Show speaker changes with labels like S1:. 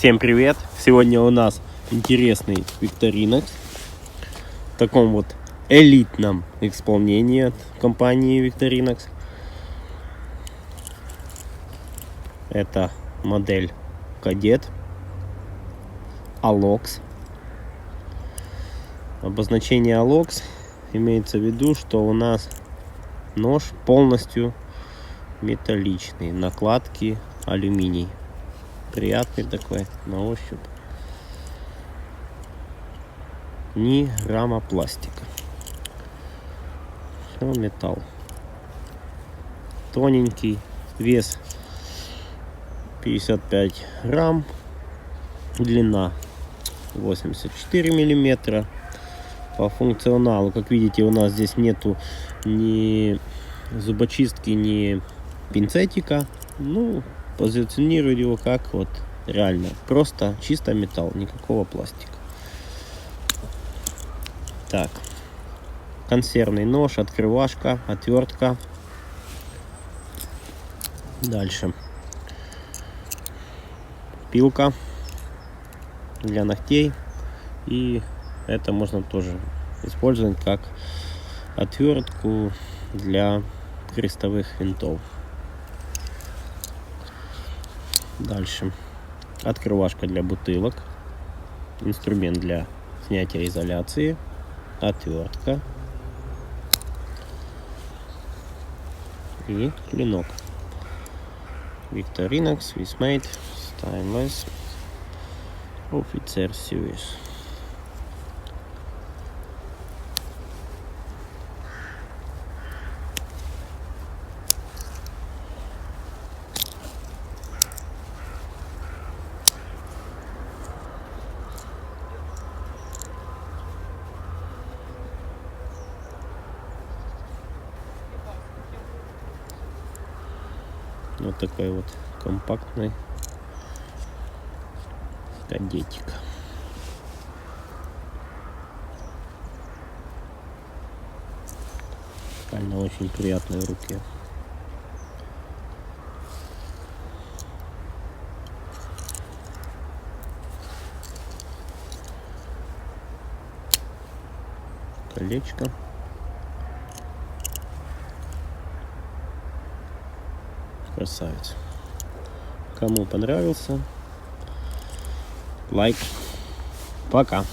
S1: Всем привет! Сегодня у нас интересный Victorinox в таком вот элитном исполнении от компании Victorinox. Это модель Кадет Alox. Обозначение Alox имеется в виду, что у нас нож полностью металличный, накладки алюминий. Приятный такой на ощупь. Ни грамма пластика. Все металл. Тоненький. Вес 55 грамм. Длина 84 миллиметра. По функционалу, как видите, у нас здесь нету ни зубочистки, ни пинцетика. Ну, позиционирую его как вот реально просто чисто металл, никакого пластика. Так, консервный нож, открывашка, отвертка. Дальше пилка для ногтей, и это можно тоже использовать как отвертку для крестовых винтов. Дальше открывашка для бутылок, инструмент для снятия изоляции, отвертка и клинок. Victorinox Swissmade Stainless Officer Series. Вот такой вот компактный кадетик. Реально очень приятной в руке. Колечко. Красавец. Кому понравился, лайк. Пока.